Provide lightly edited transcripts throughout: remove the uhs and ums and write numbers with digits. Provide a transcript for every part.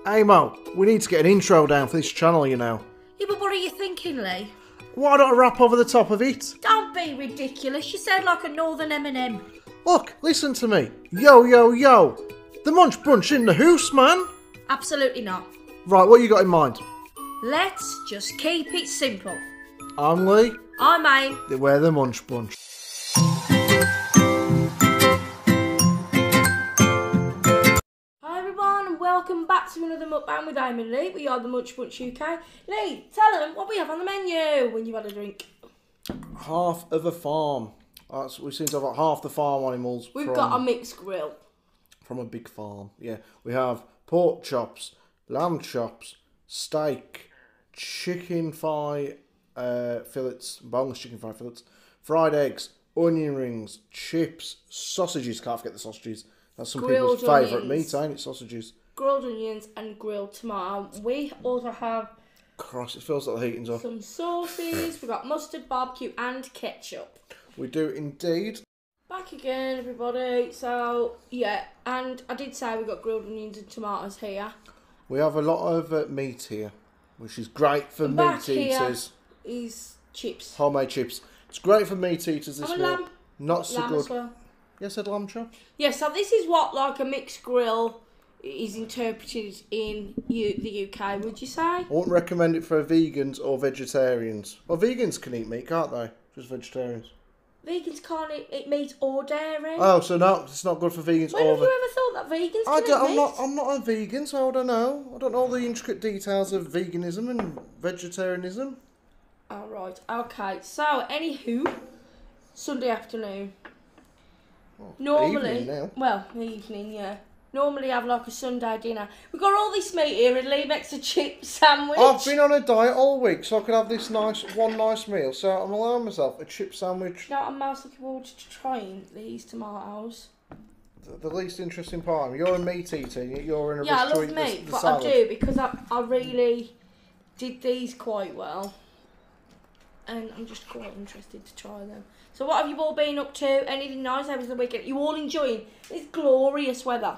Hey Mo, we need to get an intro down for this channel, you know. Yeah, but what are you thinking, Lee? Why don't I rap over the top of it? Don't be ridiculous. You sound like a northern Eminem. Look, listen to me. Yo, yo, yo. The munch brunch in the hoose, man. Absolutely not. Right, what you got in mind? Let's just keep it simple. I'm Lee. I'm Aim. We're the munch bunch. Hi everyone and welcome back to another mukbang with Aim and Lee. We are the Munch Bunch UK. Lee, tell them what we have on the menu when you've had a drink. Half of a farm. We seem to have like half the farm animals. We've got a mixed grill. From a big farm, yeah. We have pork chops, lamb chops, steak, chicken thigh fillets, boneless chicken thigh fillets, fried eggs, onion rings, chips, sausages. Can't forget the sausages. That's some Grilled people's favourite onions. meat, ain't it? Sausages. Grilled onions and grilled tomato. We also have Christ, it feels like the heating's off. some sauces. We've got mustard, barbecue and ketchup. We do indeed. Back again, everybody. So, yeah, and I did say we got grilled onions and tomatoes here. We have a lot of meat here, which is great for Back meat here eaters. is chips. Homemade chips. It's great for meat eaters this And meal. lamb. Not so Lamb good. as well. Yes, I said lamb chop. Yeah, so this is what like a mixed grill is interpreted in the UK, would you say? I wouldn't recommend it for vegans or vegetarians. Well, vegans can eat meat, can't they? Just vegetarians. Vegans can't eat meat or dairy. Oh, so no, it's not good for vegans When or. have you ever thought that vegans can eat meat? I'm not a vegan, so I don't know. I don't know all the intricate details of veganism and vegetarianism. All right, okay. So, anywho, Sunday afternoon. Well, Normally, evening now. well, evening, yeah. Normally have like a Sunday dinner. We've got all this meat here and Lee makes a chip sandwich. I've been on a diet all week, so I could have this one nice meal. So I'm allowing myself a chip sandwich. You know what I'm most looking forward to trying? These tomatoes. The least interesting part. You're a meat eater. You're in a Yeah, I rush to love eat meat, the but salad. I do because I really did these quite well. And I'm just quite interested to try them. So what have you all been up to? Anything nice over the weekend? You all enjoying this glorious weather?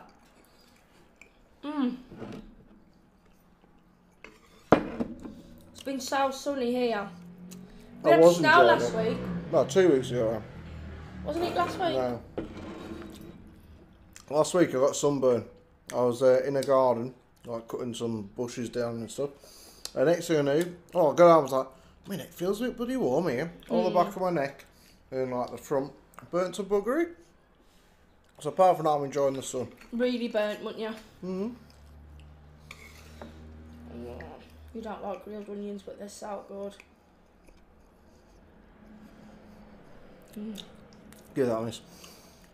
It's been so sunny here. We had snow last week. No, 2 weeks ago. Wasn't it last week? No. Last week I got sunburn. I was in a garden, like cutting some bushes down and stuff. And next thing I knew, I got out, I was like, my neck feels a bit bloody warm here. All the back of my neck and like the front burnt to buggery. So apart from that, I'm enjoying the sun. Really burnt, wouldn't you? Mm-hmm. Yeah. You don't like grilled onions, but they're so good. Yeah, that is.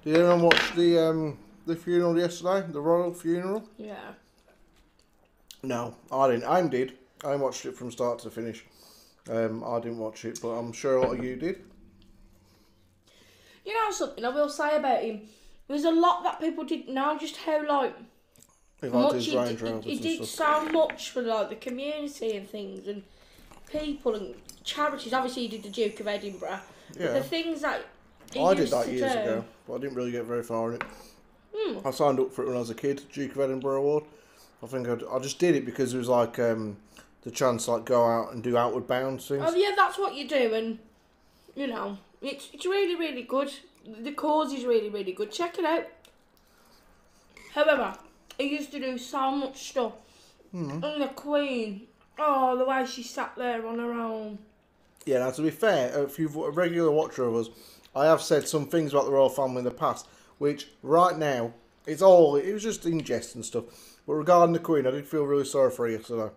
Did anyone watch the funeral yesterday? The royal funeral? Yeah. No, I didn't. I did. I watched it from start to finish. I didn't watch it, but I'm sure a lot of you did. You know something I will say about him? There's a lot that people didn't know just how like much he did so much for like the community and things and people and charities. Obviously, he did the Duke of Edinburgh. Yeah. But the things that I did that years ago, but I didn't really get very far in it. I signed up for it when I was a kid, Duke of Edinburgh Award. I think I just did it because it was like the chance to like go out and do outward bound things. Oh yeah, that's what you do, and you know it's really really good. The cause is really really good. Check it out. However, he used to do so much stuff. And the Queen, oh, the way she sat there on her own. Yeah, now to be fair, if you've a regular watcher of us, I have said some things about the royal family in the past, which right now, it was just in jest and stuff. But regarding the Queen, I did feel really sorry for her yesterday.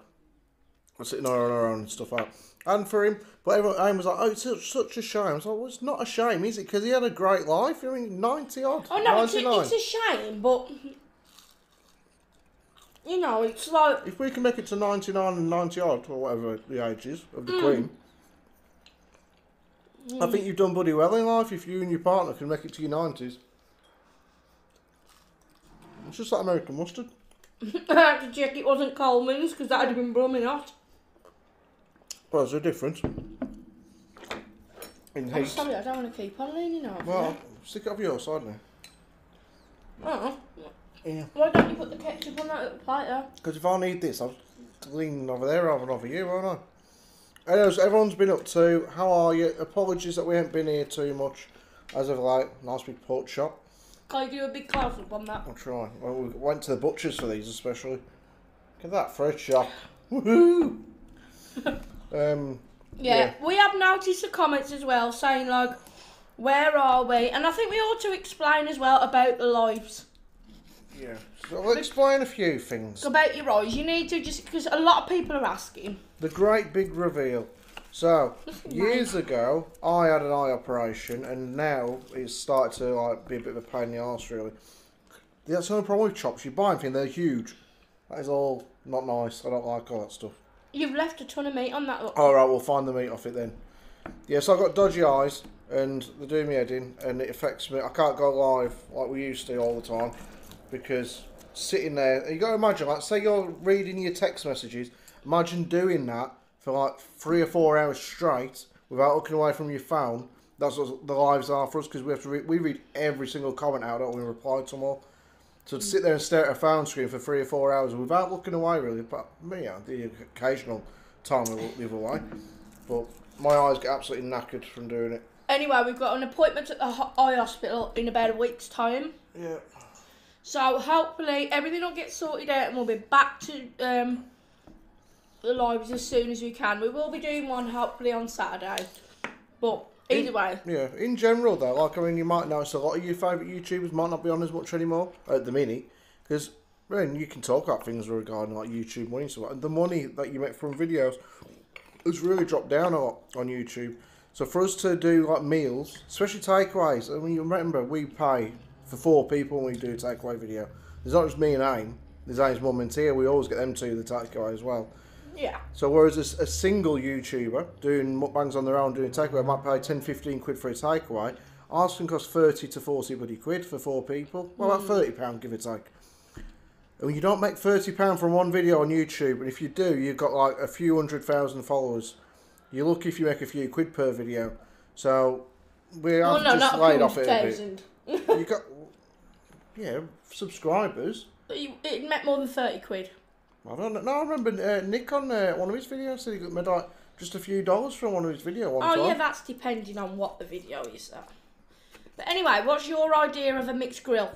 Sitting on her own and stuff like that. And for him, but everyone was like, oh, it's such a shame. I was like, well, it's not a shame, is it? Because he had a great life. I mean, 90 odd. Oh no, it's a shame, but you know, it's like if we can make it to 99 and 90 odd, or whatever the age is of the Queen, I think you've done bloody well in life if you and your partner can make it to your 90s. It's just like American mustard. I had to check it wasn't Coleman's because that would have been blooming hot. Well, there's a difference in heat. I'm sorry, I don't want to keep on leaning over. Well, stick it up your side now. Oh, Yeah. Why don't you put the ketchup on that little plate there? Because if I need this, I'm leaning over there rather than over you, won't I? Anyways, everyone's been up to. How are you? Apologies that we haven't been here too much as of late. Nice big pork chop. Can you do a big close up on that? I'll try. Well, we went to the butcher's for these especially. Look at that fresh chop. Woohoo! Yeah, we have noticed the comments as well saying like, where are we? And I think we ought to explain as well about the lives. Yeah, so I'll explain a few things. About your eyes, you need to just, because a lot of people are asking. The great big reveal. So, years ago, I had an eye operation, and now it's started to like be a bit of a pain in the arse, really. That's the only problem with chops. You buy them, they're huge. That is all not nice. I don't like all that stuff. You've left a ton of meat on that. Look. Alright, we'll find the meat off it then. Yeah, so I've got dodgy eyes, and they're doing me head in, and it affects me. I can't go live like we used to all the time, because sitting there, you got to imagine, like, say you're reading your text messages, imagine doing that for like 3 or 4 hours straight without looking away from your phone. That's what the lives are for us, because we have to we read every single comment out, don't we, reply to them all. So to sit there and stare at a phone screen for 3 or 4 hours without looking away, really, but yeah, the occasional time I look the other way. But my eyes get absolutely knackered from doing it. Anyway, we've got an appointment at the eye hospital in about a week's time. Yeah. So hopefully everything will get sorted out and we'll be back to the lives as soon as we can. We will be doing one hopefully on Saturday. But either way. Yeah, in general though, like, I mean, you might notice a lot of your favourite YouTubers might not be on as much anymore at the minute. Because, I mean, you can talk about things regarding like YouTube money and stuff. And the money that you make from videos has really dropped down a lot on YouTube. So for us to do like meals, especially takeaways, I mean, you remember we pay for 4 people when we do a takeaway video. There's not just me and Aim. There's Aim's mum and Tia. We always get them to the takeaway as well. Yeah. So whereas a single YouTuber doing mukbangs on their own, doing a takeaway, might pay 10-15 quid for a takeaway, ours can cost 30 to 40 bloody quid for 4 people. Well, about £30, give or take. And you don't make £30 from one video on YouTube, and if you do, you've got like a few 100,000 followers. You're lucky if you make a few quid per video. So we have just laid off it a bit. You got, yeah, subscribers. It meant more than 30 quid. I don't know. No, I remember Nick on one of his videos said he made like just a few dollars from one of his videos one time. Oh yeah, that's depending on what the video is. But anyway, what's your idea of a mixed grill?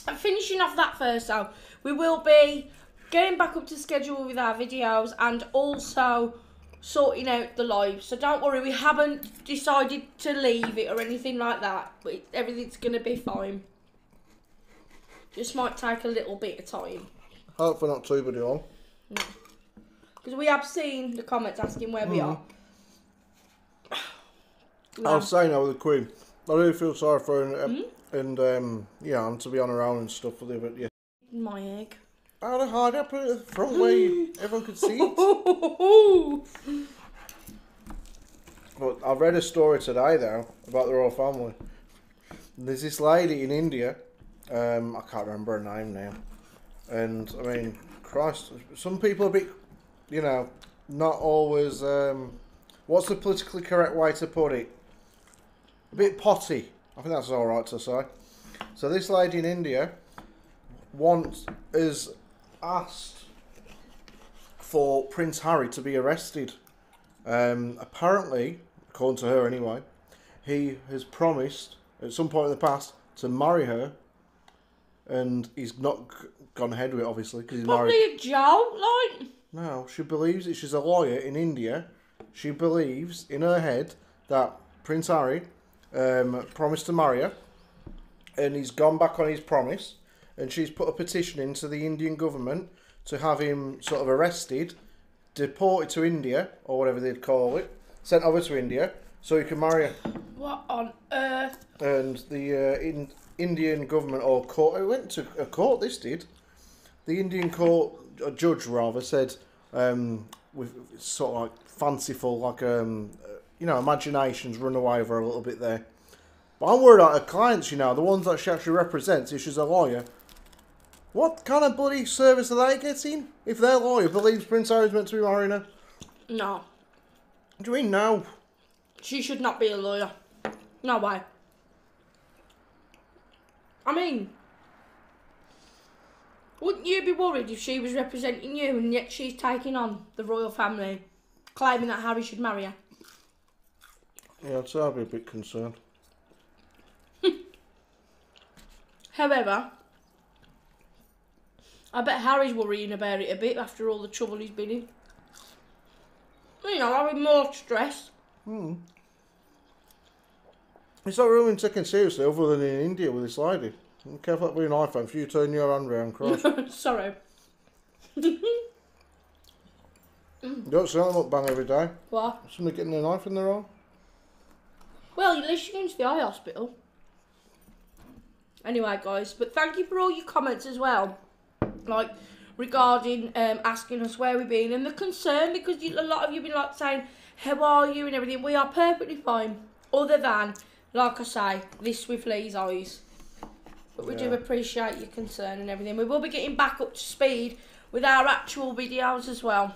And finishing off that first though, we will be getting back up to schedule with our videos and also sorting out the live. So don't worry, we haven't decided to leave it or anything like that. But everything's going to be fine. Just might take a little bit of time. Hopefully not too bloody long. No. Because we have seen the comments asking where we are. I was saying that with the Queen. I really feel sorry for her and yeah, and to be on her own and stuff with it, but yeah. My egg. How to hide it, put it at the front where everyone could see it. But I read a story today though about the royal family. There's this lady in India, I can't remember her name now. And I mean, Christ, some people are a bit, you know, not always, what's the politically correct way to put it? A bit potty. I think that's alright to say. So this lady in India is asked for Prince Harry to be arrested. Apparently, according to her anyway, he has promised at some point in the past to marry her, and he's not gone ahead with it, obviously, because he's married. Probably a joke, like. No, she believes it. She's a lawyer in India. She believes in her head that Prince Harry promised to marry her, and he's gone back on his promise, and she's put a petition into the Indian government to have him sort of arrested, deported to India, or whatever they'd call it, sent over to India, so he can marry her. What on earth? And the Indian government, or court, it went to a court, this did. The Indian court, a judge rather, said, with sort of like fanciful, like, you know, imaginations run away over a little bit there. But I'm worried about her clients, you know, the ones that she actually represents, if she's a lawyer. What kind of bloody service are they getting if their lawyer believes Prince Harry's meant to be marrying her? No. What do you mean no? She should not be a lawyer. No way. I mean, Wouldn't you be worried if she was representing you and yet she's taking on the royal family, claiming that Harry should marry her? Yeah, I'd say I'd be a bit concerned. However, I bet Harry's worrying about it a bit after all the trouble he's been in. You know, having more stress. It's not really taken seriously other than in India with this lady. Be careful that being an iPhone if you turn your hand round, Christ. Sorry. You don't see that mukbang every day. What? Somebody getting a knife in their arm. Well, at least you're going to the eye hospital. Anyway, guys, but thank you for all your comments as well. Like, regarding asking us where we've been and the concern, because a lot of you have been like saying, how are you and everything. We are perfectly fine, other than, like I say, this with Lee's eyes. But we do appreciate your concern and everything. We will be getting back up to speed with our actual videos as well.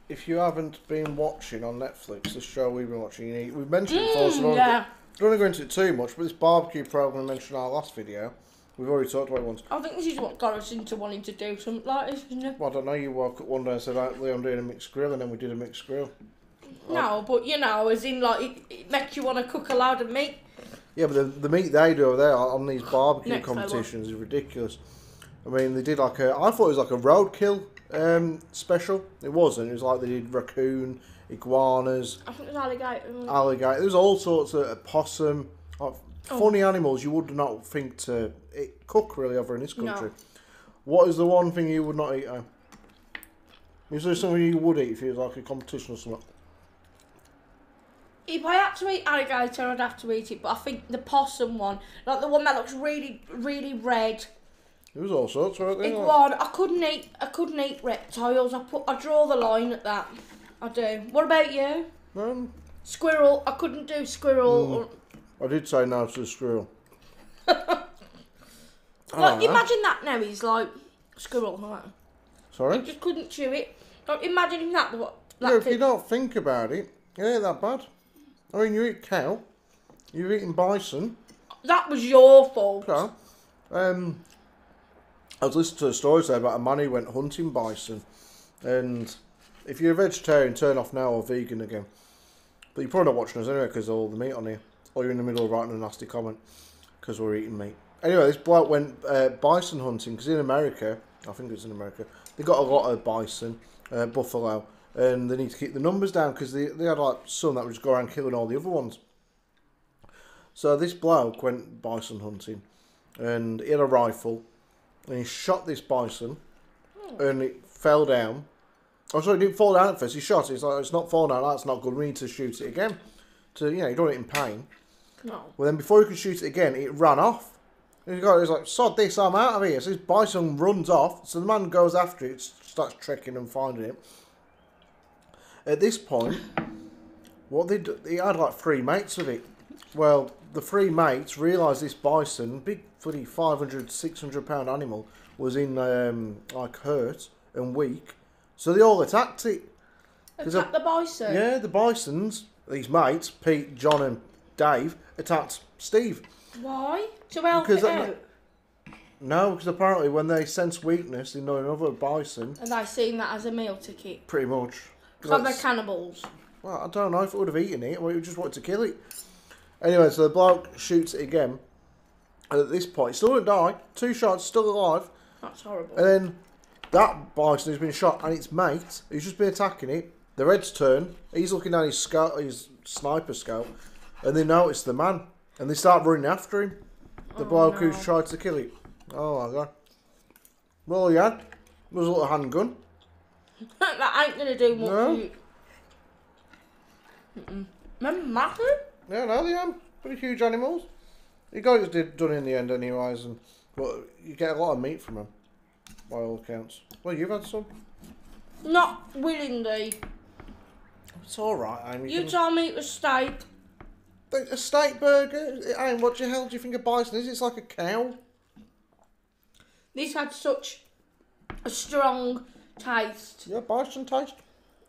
If you haven't been watching on Netflix, the show we've been watching, we've mentioned it before, so yeah. I don't want to go into it too much, but this barbecue program I mentioned in our last video, we've already talked about it once. I think this is what got us into wanting to do something like this, isn't it? Well, I don't know, you woke up one day and said, Lee, I'm doing a mixed grill, and then we did a mixed grill. No, but you know, as in like, it makes you want to cook a load of meat. Yeah, but the meat they do over there on these barbecue Next competitions is ridiculous. I mean, they did like I thought it was like a roadkill special. It wasn't. It was like they did raccoon, iguanas, I think it was alligator. alligator. There was all sorts of possum, like funny animals you would not think to cook really over in this country. No. What is the one thing you would not eat? Is there something you would eat if it was like a competition or something? If I had to eat alligator, I'd have to eat it. But I think the possum one, like the one that looks really, really red. There was all sorts, right there. Iguana. I couldn't eat reptiles. I draw the line at that. I do. What about you? Squirrel. I couldn't do squirrel. I did say no to the squirrel. Like, imagine that now. He's like squirrel. Like. Sorry. I just couldn't chew it. Like, imagine that. Yeah, if you don't think about it, it ain't that bad. I mean, you eat cow, you're eating bison. That was your fault. Okay. I was listening to a story today about a man who went hunting bison, and if you're a vegetarian, turn off now or vegan again. But you're probably not watching us anyway because of all the meat on here, or you're in the middle of writing a nasty comment because we're eating meat. Anyway, this bloke went bison hunting because in America, I think it's in America, they got a lot of bison, buffalo. And they need to keep the numbers down because they had like some that would just go around killing all the other ones. So this bloke went bison hunting and he had a rifle and he shot this bison and it fell down. Oh, sorry, it didn't fall down at first. He shot it. It's like, it's not falling down. That's not good. We need to shoot it again. So, you know, you don't want it in pain. No. Well, then before he could shoot it again, it ran off. And he was like, sod this, I'm out of here. So this bison runs off. So the man goes after it, starts trekking and finding it. At this point, what they do, he had like 3 mates with it. Well, the 3 mates realised this bison, big bloody 500, 600 pound animal, was in like hurt and weak. So they all attacked it. Attacked the bison? Yeah, the bisons, these mates, Pete, John and Dave, attacked Steve. Why? To help it out? No, because apparently when they sense weakness in another bison... And they seen that as a meal ticket? Pretty much. So they're cannibals. Well, I don't know if it would have eaten it or it just wanted to kill it. Anyway, so the bloke shoots it again. And at this point, he still didn't die. 2 shots, still alive. That's horrible. And then that bison has been shot and its mate, who's just been attacking it, their heads turn. He's looking down his sniper scope. And they notice the man. And they start running after him. The bloke who's tried to kill it. Oh my god. Well, all he had was a little handgun. That ain't going to do much. No. Remember massive? Yeah, no, they are pretty huge animals. You guys done in the end anyways, but you get a lot of meat from them, by all accounts. Well, you've had some. Not willingly. It's alright, Amy. You told me it was steak. A steak burger? Amy, what the hell do you think a bison is? It's like a cow. This had such a strong taste. Yeah, bison taste.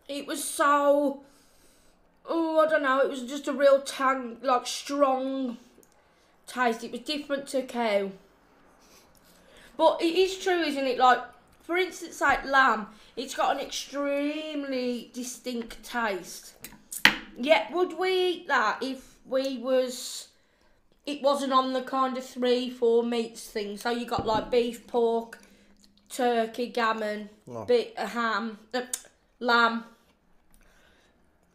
It was so... Oh, I don't know. It was just a real like strong taste. It was different to cow. But it is true, isn't it? Like, for instance, like lamb, it's got an extremely distinct taste. Yeah, would we eat that if it wasn't on the kind of 3-4 meats thing? So you got like beef, pork, turkey, gammon, bit of ham, lamb.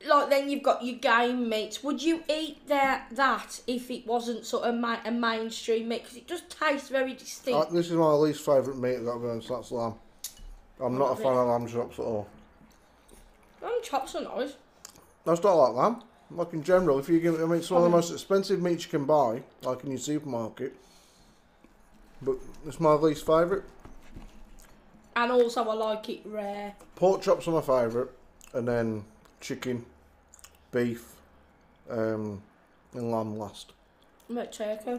Like then you've got your game meats. Would you eat that if it wasn't sort of a mainstream meat? Because it just tastes very distinct. This is my least favourite meat I've got going, so that's lamb. I'm not a fan of lamb chops at all. Lamb chops are nice. I just don't like lamb. Like in general, if you give, I mean, it's one of the most expensive meats you can buy, like in your supermarket. But it's my least favourite. And also, I like it rare. Pork chops are my favourite, and then chicken, beef, and lamb last. I'm at turkey.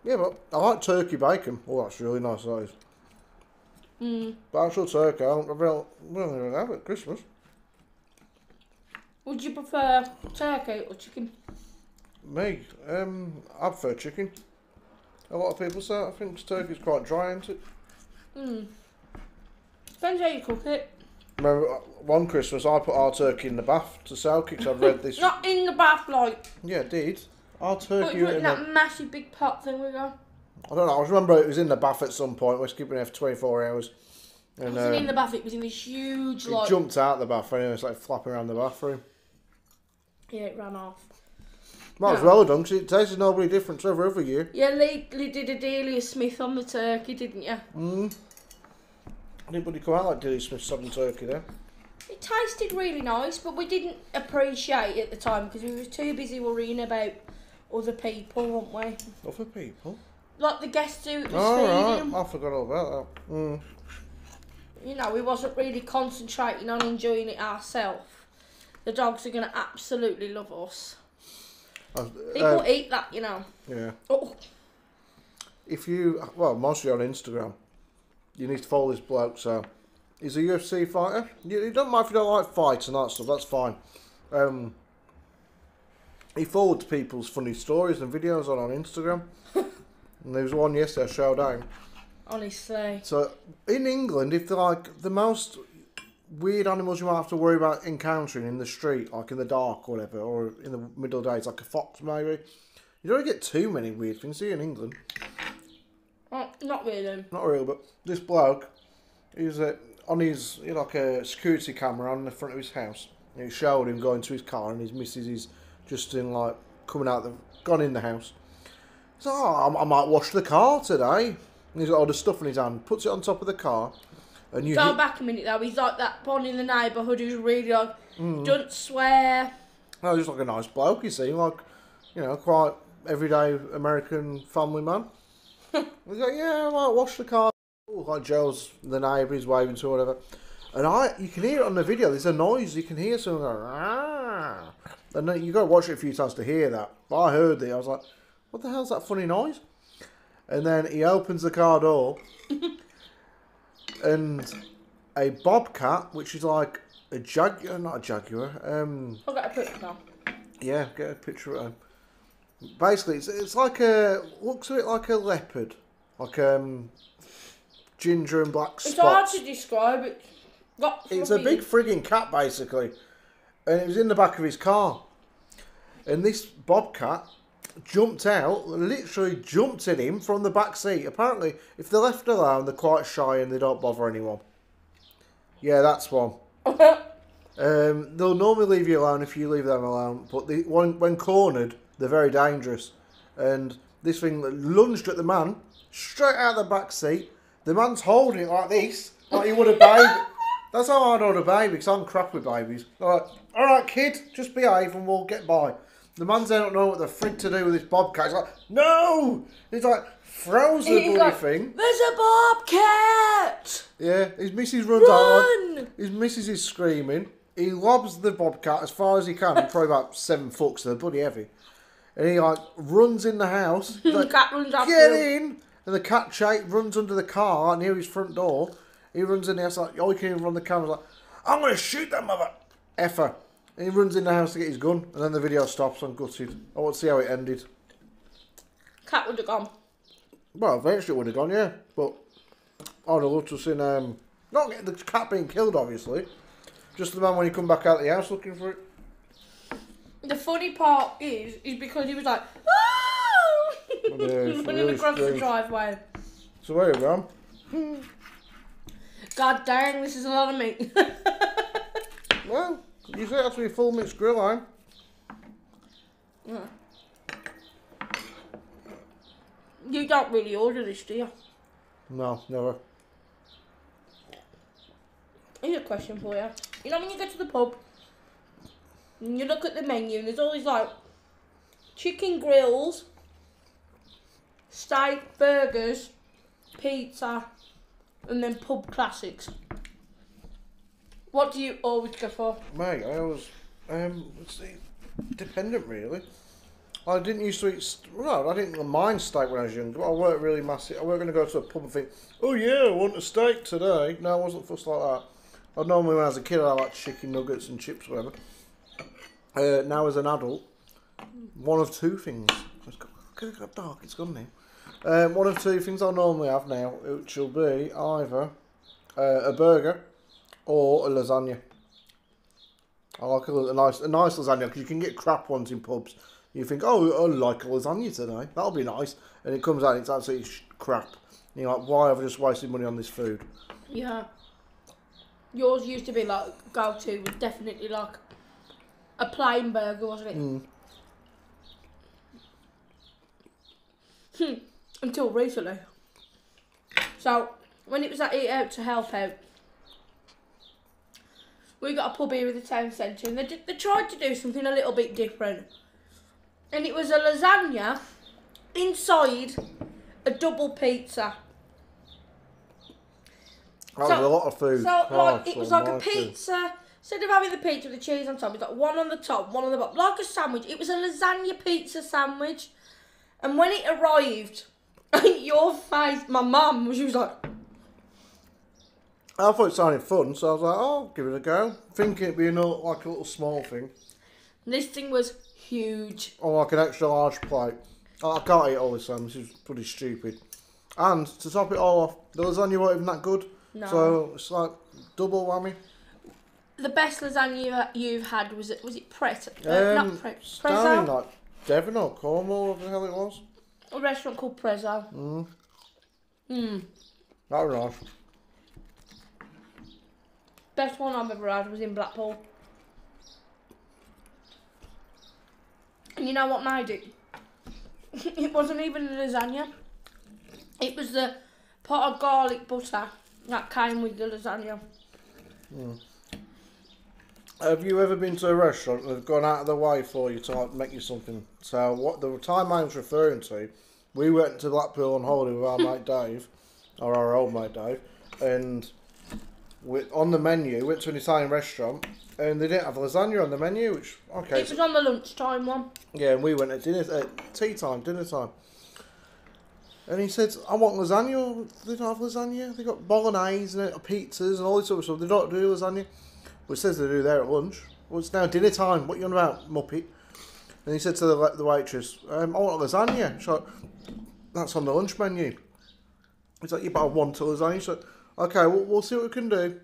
Yeah, but I like turkey bacon. Oh, that's really nice, that is. But actual turkey, I don't really have it at Christmas. Would you prefer turkey or chicken? Me, I prefer chicken. A lot of people say I think turkey's quite dry, isn't it? Depends how you cook it. Remember, one Christmas I put our turkey in the bath to soak it, 'cause I've read this. Not in the bath, like. Yeah, it did. Our But turkey you put in in that massive big pot thing we got. I don't know, I just remember it was in the bath at some point. We were keeping it for 24 hours. And, It wasn't in the bath, it was in this huge, it like... jumped out the bath anyway, it's like flapping around the bathroom. Yeah, it ran off. Might as well have done, because it tasted nobody different to every year. Yeah, Lee did a Delia Smith on the turkey, didn't you? Anybody come out like Dilly Smith sobbing turkey there? It tasted really nice, but we didn't appreciate it at the time because we were too busy worrying about other people, weren't we? Other people? Like the guests who was Oh, feeding them. right. I forgot all about that. You know, we wasn't really concentrating on enjoying it ourselves. The dogs are going to absolutely love us. People eat that, you know. Yeah. Oh. If you, well, mostly on Instagram, you need to follow this bloke, so he's a UFC fighter. You don't mind if you don't like fights and that stuff, that's fine. He forwards people's funny stories and videos on Instagram. And there was one yesterday I showed down. Honestly. So, in England, if they're like the most weird animals you might have to worry about encountering in the street, like in the dark or whatever, or in the middle days, like a fox maybe, you don't get too many weird things, do you, in England? Not really. Not really, but this bloke, he's on his, like a security camera on the front of his house. And it showed him going to his car, and his missus is just in, like, gone in the house. He's like, oh, I might wash the car today. And he's got all the stuff in his hand, puts it on top of the car. And you Go back a minute though, he's like that one in the neighbourhood who's really like, don't swear. No, just like a nice bloke, you see, like, quite everyday American family man. He's like, yeah, I might wash the car. Like Joe's the neighbour, he's waving to or whatever. And you can hear it on the video, there's a noise, you can hear someone go, ah. And then you've got to watch it a few times to hear that. But I heard it, I was like, what the hell's that funny noise? And then he opens the car door, and a bobcat, which is like a jaguar, not a jaguar. I've got a picture now. Yeah, get a picture of him. Basically, it's like looks a bit like a leopard, like ginger and black spots. It's hard to describe it. It's a big frigging cat, basically, and it was in the back of his car. And this bobcat jumped out, literally jumped at him from the back seat. Apparently, if they're left alone, they're quite shy and they don't bother anyone. Yeah, that's one. They'll normally leave you alone if you leave them alone, but when cornered, they're very dangerous. And this thing lunged at the man, straight out of the back seat. The man's holding it like this, like he would a baby. That's how I'd hold a baby, because I'm crap with babies. Like, alright kid, just behave and we'll get by. The man's there don't know what the frig to do with this bobcat. He's like, no! He's like, throws the bloody thing. There's a bobcat! Yeah, his missus runs out. Like, his missus is screaming. He lobs the bobcat as far as he can. He's probably about 7 foot, so they're bloody heavy. And he like runs in the house. Like, the cat runs after get him. in! And the cat runs under the car near his front door. He runs in the house like, oh, you can even run the camera. Like, I'm going to shoot that mother effer. And he runs in the house to get his gun. And then the video stops. I'm gutted. I want to see how it ended. Cat would have gone. Well, eventually it would have gone, yeah. But I'd have loved to have seen, not get the cat being killed, obviously. Just the man when he come back out of the house looking for it. The funny part is because he was like, "Ah!" running really across the strange. driveway. So where are you from? God dang, this is a lot of meat. Well, you say it has to be a full mixed grill line. Yeah. You don't really order this, do you? No, never. Here's a question for you. You know when you go to the pub and you look at the menu and there's all these like chicken grills, steak, burgers, pizza, and then pub classics. What do you always go for? Mate, I was, let's see, dependent really. I didn't used to eat, well, I didn't mind steak when I was younger, but I weren't really massive. I weren't going to go to a pub and think, oh yeah, I want a steak today. No, I wasn't fussed like that. I normally when I was a kid I liked chicken nuggets and chips, whatever. Now as an adult, one of two things. It's got dark, it's gone now. One of two things I normally have now, which will be either a burger or a lasagna. I like a nice lasagna because you can get crap ones in pubs. You think, oh, I like a lasagna today. That'll be nice. And it comes out and it's absolutely crap. And you're like, why have I just wasted money on this food? Yeah. Yours used to be like go-to was definitely like a plain burger, wasn't it? Until recently. So when it was at Eat Out to Help Out, we got a pub here in the town centre and they tried to do something a little bit different. And it was a lasagna inside a double pizza. That was a lot of food. So like it was like a pizza. Instead of having the pizza with the cheese on top, it's like one on the top, one on the bottom, like a sandwich. It was a lasagna pizza sandwich. And when it arrived, your face, my mum, she was like, I thought it sounded fun, so I was like, oh, I'll give it a go. Thinking it'd be like a little small thing. this thing was huge. Or like an extra large plate. I can't eat all this, Sam. This is pretty stupid. And to top it all off, the lasagna wasn't even that good. No. So it's like double whammy. The best lasagna you've had was it Prezzo? Not Prezzo. Down in like Devon or Cornwall, whatever the hell it was. A restaurant called Prezzo. That was nice. Best one I've ever had was in Blackpool. And you know what made it? It wasn't even a lasagna. It was the pot of garlic butter that came with the lasagna. Have you ever been to a restaurant and they've gone out of the way for you to like make you something? So what the time I was referring to, we went to Blackpool on holiday with our mate Dave, or our old mate Dave, and on the menu, went to an Italian restaurant, and they didn't have lasagna on the menu, which, okay. It was on the lunchtime one. Yeah, and we went at dinner time. And he said, I want lasagna. They don't have lasagna. They got bolognese and pizzas and all this sort of stuff. They don't do lasagna. But it says they do there at lunch. Well, it's now dinner time. What are you on about, muppet? And he said to the waitress, I want a lasagna. She's like, that's on the lunch menu. He's like, yeah, but I want a lasagna. She's like, okay, we'll see what we can do.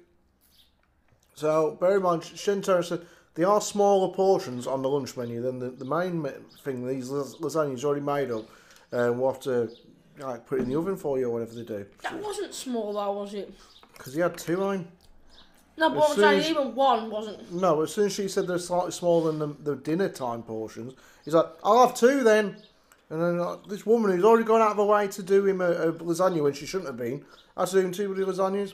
So, bear in mind, Shintaro said, there are smaller portions on the lunch menu than the main thing. These lasagnas already made up. We'll have to like put it in the oven for you or whatever they do. That wasn't small though, was it? Because he had two on. No, but I'm saying even one wasn't. No, but as soon as she said they're slightly smaller than the dinner time portions, he's like, I'll have two then. And then this woman who's already gone out of her way to do him a lasagna when she shouldn't have been, has to do him two bloody lasagnas.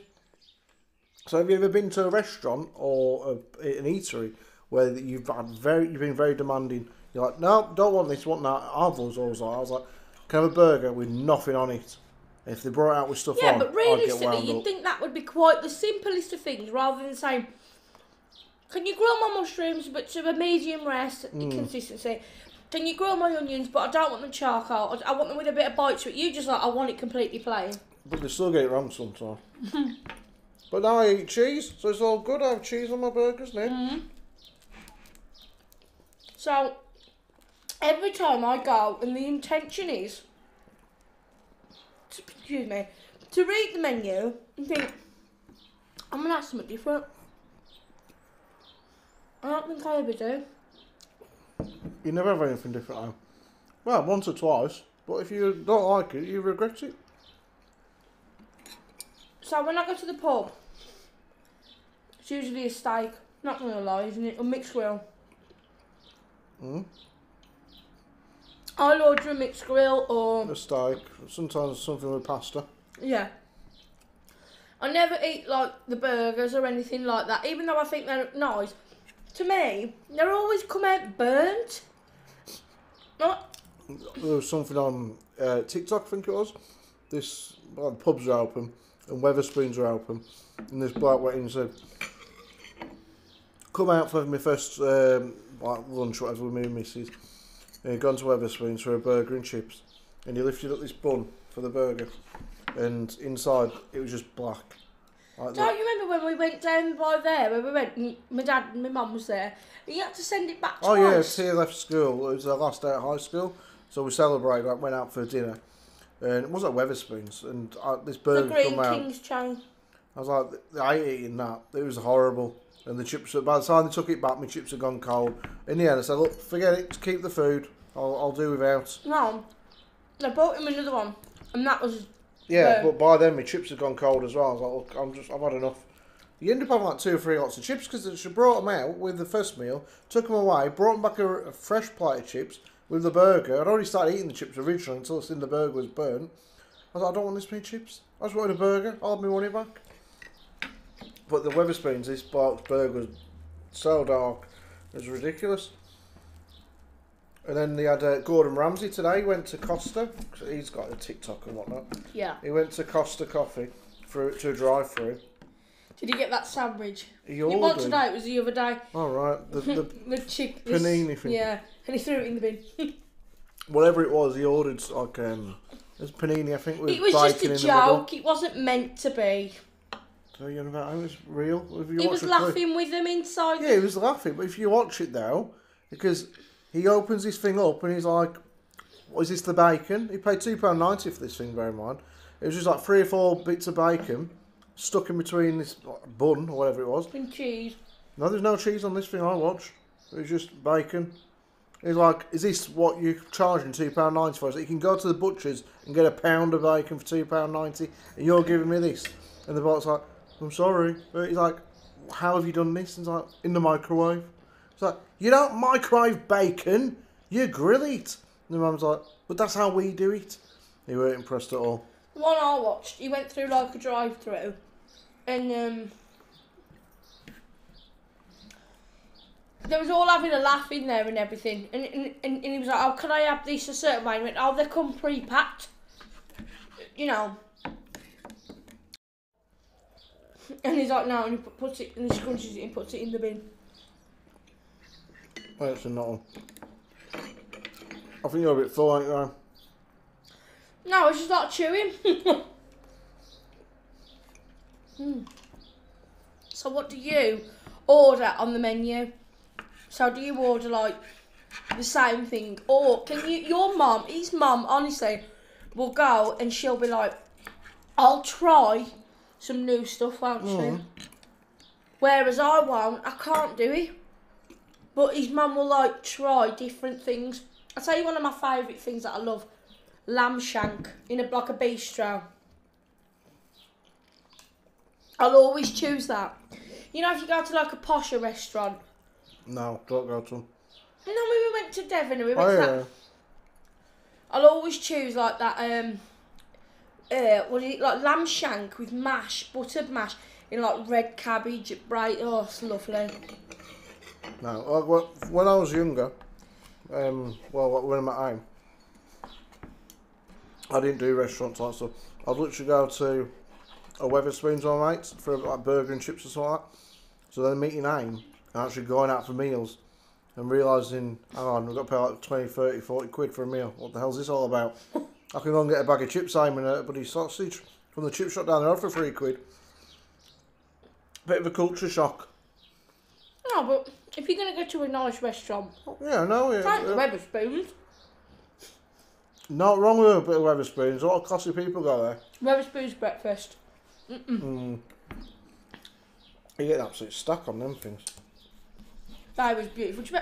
So have you ever been to a restaurant or an eatery where you've been very demanding? You're like, no, don't want this, want that. I was like, can I have a burger with nothing on it? If they brought it out with stuff on, yeah, but realistically, you'd think that would be quite the simplest of things, rather than saying, can you grill my mushrooms but to a medium rare consistency? Can you grill my onions but I don't want them charcoal, I want them with a bit of bite to it. You just like, I want it completely plain. But they still get it wrong sometimes. But now I eat cheese, so it's all good. I have cheese on my burgers now. So, every time I go, and the intention is excuse me, to read the menu and think, I'm going to have something different. I don't think I ever do. You never have anything different, though. Well, once or twice, but if you don't like it, you regret it. So when I go to the pub, it's usually a steak. Not going to lie, isn't it? A mixed grill. I'll order a mixed grill or... A steak. Sometimes something with pasta. Yeah. I never eat like the burgers or anything like that, even though I think they're nice. To me, they're always come out burnt. Not... There was something on TikTok, I think it was. The pubs are open and Wetherspoons are open. And this bloke went in and said, come out for my first lunch, whatever, with me and missus. And he'd gone to Wetherspoons for a burger and chips. And he lifted up this bun for the burger. And inside, it was just black. Like Don't you remember when we went down by there, where we went, and my dad and my mum was there, and you had to send it back twice? Oh yeah, Tia left school. It was her last day at high school. So we celebrated, went out for dinner. And it was at Wetherspoons. And this burger come out. The Green King's chain. I was like, I ain't eating that. It was horrible. And the chips, by the time they took it back, my chips had gone cold. In the end, I said, look, forget it, just keep the food. I'll do without. No, I bought him another one, and that was... Yeah, but by then my chips had gone cold as well. I was like, look, I've had enough. You end up having like 2 or 3 lots of chips because she brought them out with the first meal, took them away, brought them back a fresh plate of chips with the burger. I'd already started eating the chips originally until I seen the burger was burnt. I was like, I don't want this many chips. I just wanted a burger. I'll have my money back. But the Wetherspoons, this burger was so dark, it was ridiculous. And then they had Gordon Ramsay today. He went to Costa. He's got a TikTok and whatnot. Yeah. He went to Costa Coffee to a drive-through. Did he get that sandwich? He You bought today, it was the other day. Oh, right. The panini thing. Yeah, and he threw it in the bin. Whatever it was, he ordered like it was panini, I think, with it was bacon just a in the middle. joke. It wasn't meant to be. So you know about it was real. He was laughing with them inside. Yeah, he was laughing. But if you watch it though, because he opens this thing up and he's like, "What is this? The bacon?" He paid £2.90 for this thing. Bear in mind, it was just like 3 or 4 bits of bacon stuck in between this bun or whatever it was. And cheese. No, there's no cheese on this thing I watched. It was just bacon. He's like, "Is this what you're charging £2.90 for?" So you can go to the butcher's and get a pound of bacon for £2.90, and you're giving me this. And the bloke's like, "I'm sorry." But he's like, "How have you done this?" And he's like, "In the microwave." It's like, "You don't microwave bacon, you grill it." And the mum's like, "But that's how we do it." He weren't impressed at all. The one I watched, he went through like a drive-through, and they was all having a laugh in there and everything, and he was like, "Oh, can I have this a certain way?" And he went, "Oh, they come pre-packed, you know." And he's like, "No," and he puts it, and he scrunches it and puts it in the bin. That's not one. I think you're a bit full, ain't you? No, it's just like chewing. So what do you order on the menu? So do you order like the same thing, or can you? His mum, honestly, will go and she'll be like, "I'll try some new stuff," won't she? Whereas I won't. I can't do it. But his mum will like try different things. I'll tell you one of my favourite things that I love: lamb shank in a bistro. I'll always choose that. You know, if you go to like a posher restaurant. No, don't go to them. You know, when we went to Devon and we went to that. I'll always choose like that. What is it, like lamb shank with mash, buttered mash in like red cabbage, bright. Oh, it's lovely. No, when I was younger, when I'm at home, I didn't do restaurants like stuff. I'd literally go to a Wetherspoons with my mates for like burger and chips or something like that. So then meeting aim and actually going out for meals and realising, hang on, we've got to pay like 20, 30, 40 quid for a meal. What the hell's this all about? I can go and get a bag of chips, aim and a bloody sausage from the chip shop down the road for 3 quid. Bit of a culture shock. No, but if you're going to go to a nice restaurant, yeah, no, thank the Wetherspoons. Not wrong with a bit of Wetherspoons. A lot of classy people go there. Wetherspoons breakfast. You get an absolute stack on them things. That was beautiful.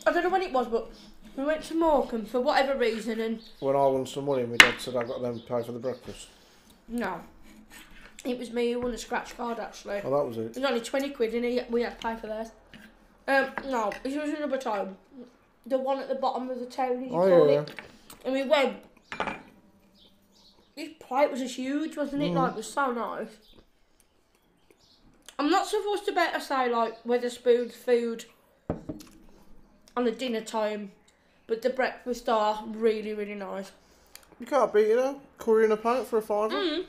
I don't know when it was, but we went to Morecambe for whatever reason, and when I won some money, my dad said I got them to pay for the breakfast. no, it was me who won a scratch card actually. Oh, that was it. It was only 20 quid, and we had to pay for theirs. No, it was another time. The one at the bottom of the town, as you call it. And we went. This plate was just huge, wasn't it? Like, it was so nice. I'm not supposed to better say, like, Wetherspoons food on a dinner time, but the breakfast are really, really nice. You can't beat it though. Curry in a pint for a £5.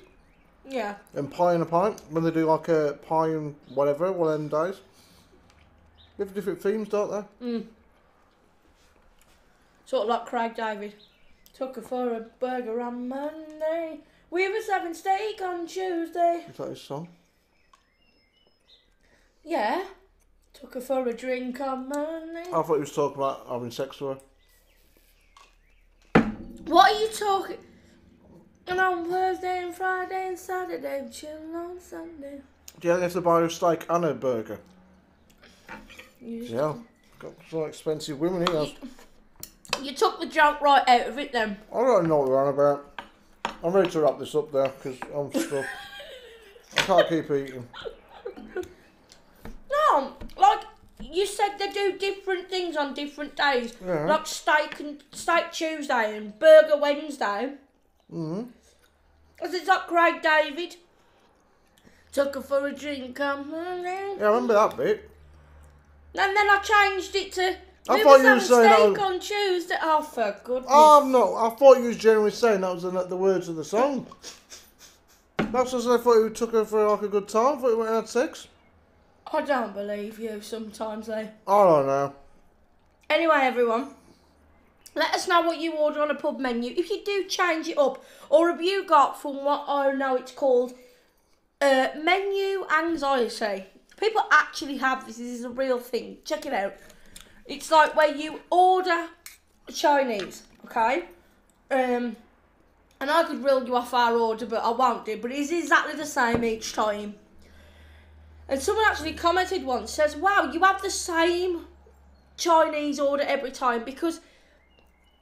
Yeah. And pie in a pint, when they do like a pie and whatever, one of them days. They have different themes, don't they? Sort of like Craig David. Took her for a burger on Monday. We was having steak on Tuesday. Is that his song? Yeah. Took her for a drink on Monday. I thought he was talking about having sex with her. What are you talking? And on Thursday and Friday and Saturday, chill on Sunday. Do you have to buy a steak and a burger? Yeah. Got some expensive women here. You took the joke right out of it then. I don't know what we're on about. I'm ready to wrap this up there because I'm stuck. I can't keep eating. No, like you said, they do different things on different days. Yeah. Like steak Tuesday and burger Wednesday. Because it's like Craig David. Took her for a drink on Monday. Yeah, I remember that bit. And then I changed it to. I thought you were saying steak on Tuesday. Oh, for goodness. Oh, no. I thought you was generally saying that was the words of the song. That's just I thought you took her for like a good time. I thought you went and had sex. I don't believe you sometimes, eh? I don't know. Anyway, everyone. Let us know what you order on a pub menu. If you do change it up, or have you got, from what I know it's called, menu anxiety. People actually have this. This is a real thing. Check it out. It's like where you order Chinese, okay? And I could reel you off our order, but I won't do. But it's exactly the same each time. And someone actually commented once, says, wow, you have the same Chinese order every time, because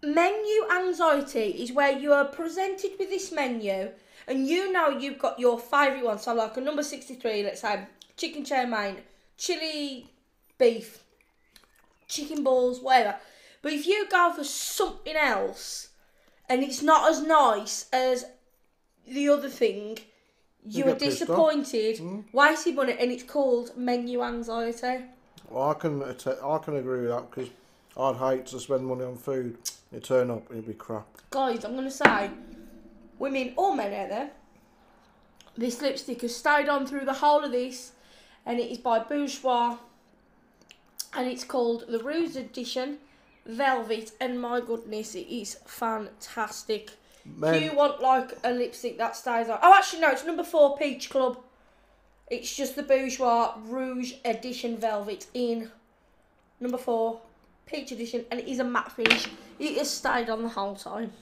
menu anxiety is where you are presented with this menu and you know you've got your favourite one. So like a number 63, let's say, chicken chow mein, chili beef, chicken balls, whatever. But if you go for something else and it's not as nice as the other thing, you are disappointed, wasted money, and it's called menu anxiety. Well, I can agree with that, because I'd hate to spend money on food. You turn up and it'd be crap. Guys, I'm going to say, women or men out there, this lipstick has stayed on through the whole of this, and it is by Bourjois, and it's called the Rouge Edition Velvet, and my goodness, it is fantastic. If you want like a lipstick that stays on... Oh, actually no, it's number 4 Peach Club. It's just the Bourjois Rouge Edition Velvet in number 4 Peach Edition, and it is a matte finish. It has stayed on the whole time.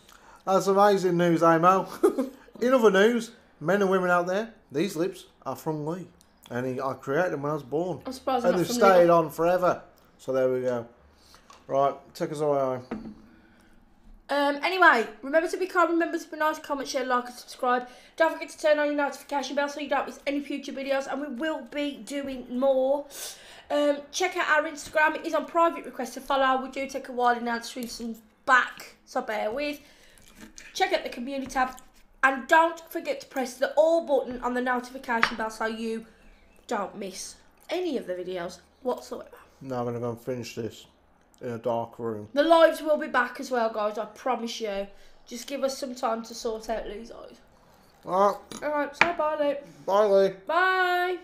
That's amazing news, Mo. In other news, men and women out there, these lips are from Lee. And I created them when I was born. I'm surprised and they've stayed on forever. So there we go. Right, take us away. Anyway, remember to be kind, remember to be nice, comment, share, like and subscribe. Don't forget to turn on your notification bell so you don't miss any future videos, and we will be doing more. Check out our Instagram. It is on private request to follow. We do take a while in answering some back, so bear with. Check out the community tab, and don't forget to press the all button on the notification bell so you don't miss any of the videos whatsoever. Now I'm going to go and finish this in a dark room. The lives will be back as well, guys, I promise you. Just give us some time to sort out Lee's eyes. Alright. Alright, say bye, Lee. Bye, Lee. Bye.